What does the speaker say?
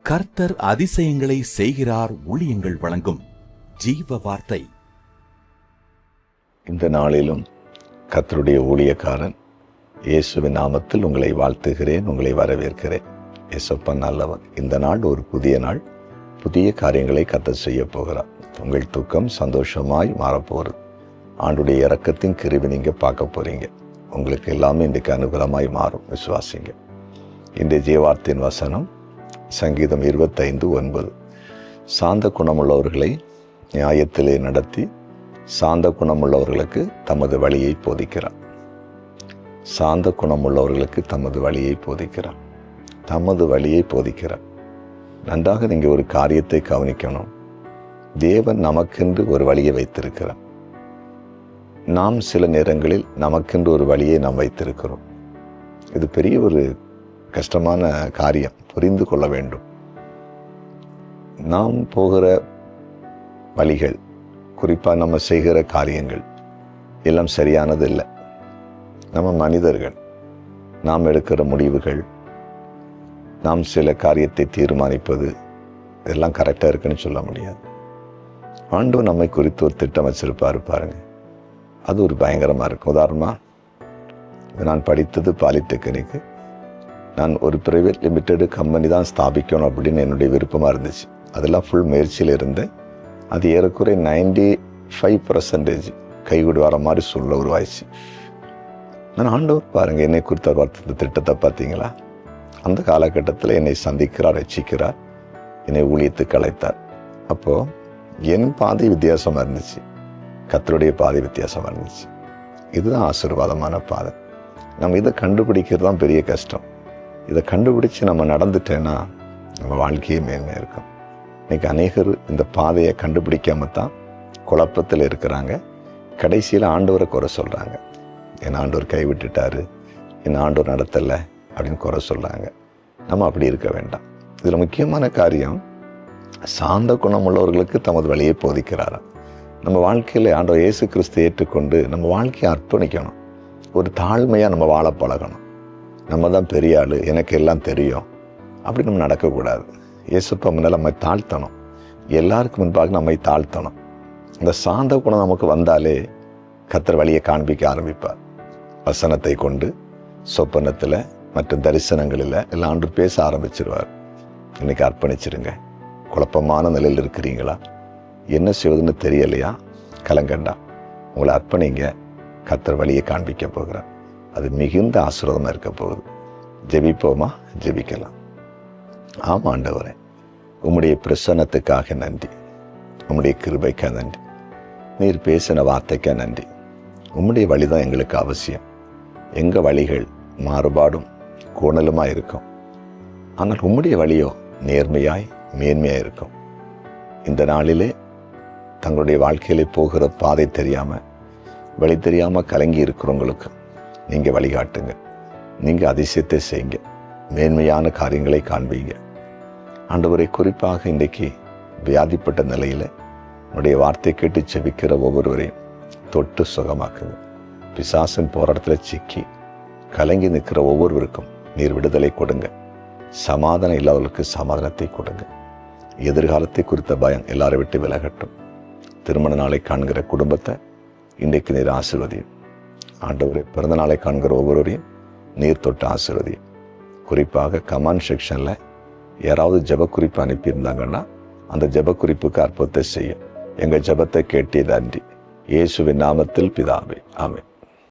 கர்த்தர் அதிசயங்களை செய்கிறார் ஊழியங்கள் வழங்கும் ஜீவ வார்த்தை. இந்த நாளிலும் கர்த்தருடைய ஊழியக்காரன் இயேசுவின் நாமத்தில் உங்களை வாழ்த்துகிறேன், உங்களை வரவேற்கிறேன். இயேசுப்பா நல்லவர். இந்த நாள் ஒரு புதிய நாள், புதிய காரியங்களை கர்த்தர் செய்ய போகிறார். உங்கள் துக்கம் சந்தோஷமாய் மாறப்போகிறது. ஆண்டுடைய இரக்கத்தின் கிருபை நீங்க பார்க்க போறீங்க. உங்களுக்கு எல்லாமே இன்றைக்கு அனுகூலமாய் மாறும், விசுவாசிங்க. இந்த ஜீவார்த்தின் வசனம் சங்கீதம் 25:9. சாந்த குணமுள்ளவர்களை நியாயத்திலே நடத்தி சாந்த குணமுள்ளவர்களுக்கு தமது வழியை போதிக்கிறார். சாந்த குணமுள்ளவர்களுக்கு தமது வழியை போதிக்கிறார். தமது வழியை போதிக்கிறார். நன்றாக நீங்கள் ஒரு காரியத்தை கவனிக்கணும். தேவன் நமக்கென்று ஒரு வழியை வைத்திருக்கிறார். நாம் சில நேரங்களில் நமக்கென்று ஒரு வழியை நாம் வைத்திருக்கிறோம். இது பெரிய ஒரு கஷ்டமான காரியம், புரிந்து கொள்ள வேண்டும். நாம் போகிற வழிகள், குறிப்பாக நம்ம செய்கிற காரியங்கள் எல்லாம் சரியானது இல்லை. நம்ம மனிதர்கள், நாம் எடுக்கிற முடிவுகள், நாம் சில காரியத்தை தீர்மானிப்பது இதெல்லாம் கரெக்டாக இருக்குன்னு சொல்ல முடியாது. ஆண்டவர் நம்மை குறித்து ஒரு திட்டம் வச்சிருப்பாரு பாருங்க. அது ஒரு பயங்கரமாக இருக்கும். உதாரணமாக, நான் படித்தது பாலிடெக்னிக்கு. நான் ஒரு பிரைவேட் லிமிடெட் கம்பெனி தான் ஸ்தாபிக்கணும் அப்படின்னு என்னுடைய விருப்பமாக இருந்துச்சு. அதெல்லாம் ஃபுல் முயற்சியில் இருந்தேன். அது ஏறக்குறை 95% கைகூடி வர மாதிரி சூழ்நிலை உருவாயிடுச்சு. நான் ஆண்டவர் பாருங்கள், என்னை குறித்த வார்த்தை திட்டத்தை பார்த்தீங்களா? அந்த காலகட்டத்தில் என்னை சந்திக்கிறார், ரட்சிக்கிறார், என்னை ஊழியத்துக்கு அழைத்தார். அப்போது என் பாதை வித்தியாசமாக இருந்துச்சு, கர்த்தருடைய பாதை வித்தியாசமாக இருந்துச்சு. இதுதான் ஆசீர்வாதமான பாதை. நம்ம இதை கண்டுபிடிக்கிறது தான் பெரிய கஷ்டம். இதை கண்டுபிடிச்சு நம்ம நடந்துட்டேன்னா நம்ம வாழ்க்கையே மேன்மையாக இருக்கும். இன்னைக்கு அநேகர் இந்த பாதையை கண்டுபிடிக்காம தான் குழப்பத்தில் இருக்கிறாங்க. கடைசியில் ஆண்டவரை குறை சொல்கிறாங்க. என் ஆண்டவர் கைவிட்டுட்டாரு, என் ஆண்டவர் நடத்தலை அப்படின்னு குறை சொல்கிறாங்க. நம்ம அப்படி இருக்க வேண்டாம். இதில் முக்கியமான காரியம், சாந்த குணமுள்ளவர்களுக்கு தமது வழியை போதிக்கிறாராம். நம்ம வாழ்க்கையில் ஆண்டவர் இயேசு கிறிஸ்து ஏற்றுக்கொண்டு நம்ம வாழ்க்கையை அர்ப்பணிக்கணும். ஒரு தாழ்மையாக நம்ம வாழ பழகணும். நம்ம தான் பெரிய ஆள், எனக்கு எல்லாம் தெரியும் அப்படி நம்ம நடக்கக்கூடாது. இயேசுப்பா முன்னால் நம்மை தாழ்த்தணும். எல்லாருக்கும் முன்பாக நம்மை தாழ்த்தணும். இந்த சாந்த குணம் நமக்கு வந்தாலே கர்த்தர் வழியை காண்பிக்க ஆரம்பிப்பார். வசனத்தை கொண்டு சொப்பனத்தில் மற்றும் தரிசனங்களில் எல்லாம் ஆண்டு பேச ஆரம்பிச்சிருவார். இன்னைக்கு அர்ப்பணிச்சிருங்க. குழப்பமான நிலையில் இருக்கிறீங்களா? என்ன செய்வதுன்னு தெரியலையா? கலங்கண்டா, உங்களை அர்ப்பணிங்க. கர்த்தர் வழியை காண்பிக்க போகிறார். அது மிகுந்த ஆசீர்வாதமாக இருக்க போகுது. ஜெபிப்போமா? ஜெபிக்கலாம். ஆமாம் ஆண்டவரே, உம்முடைய பிரசன்னத்துக்காக நன்றி, உம்முடைய கிருபைக்காக நன்றி, நீர் பேசின வார்த்தைக்காக நன்றி. உம்முடைய வழிதான் எங்களுக்கு அவசியம். எங்கள் வழிகள் மாறுபாடும் கோணலுமாக இருக்கும். ஆனால் உம்முடைய வழியோ நேர்மையாய் மேன்மையாக இருக்கும். இந்த நாளிலே தங்களுடைய வாழ்க்கையிலே போகிற பாதை தெரியாமல், வழி தெரியாமல் கலங்கி இருக்கிறவங்களுக்கு நீங்கள் வழிகாட்டுங்க. நீங்கள் அதிசயத்தை செய்யுங்க. மேன்மையான காரியங்களை காண்பீங்க. ஆண்டவரை, குறிப்பாக இன்றைக்கு வியாதிப்பட்ட நிலையில் உன்னுடைய வார்த்தை கேட்டு செபிக்கிற ஒவ்வொருவரையும் தொட்டு சுகமாக்குங்க. பிசாசின் போராட்டத்தில் சிக்கி கலங்கி நிற்கிற ஒவ்வொருவருக்கும் நீர் விடுதலை கொடுங்க. சமாதானம் இல்லாதவர்களுக்கு சமாதானத்தை கொடுங்க. எதிர்காலத்தை குறித்த பயம் எல்லாரை விட்டு விலகட்டும். திருமண நாளை காண்கிற குடும்பத்தை இன்றைக்கு நீர் ஆசீர்வதியும். ஆண்டவரே, பிறந்த நாளை காண்கிற ஒவ்வொருவரையும் நீர் தொட்டு ஆசீர்வதியும். குறிப்பாக கமெண்ட் செக்ஷனில் யாராவது ஜெப குறிப்பு அனுப்பியிருந்தாங்கன்னா அந்த ஜெப குறிப்புக்கு அற்புதத்தை செய்யும். எங்கள் ஜெபத்தை கேட்டே நன்றி. இயேசுவின் நாமத்தில் பிதாவே, ஆமென்.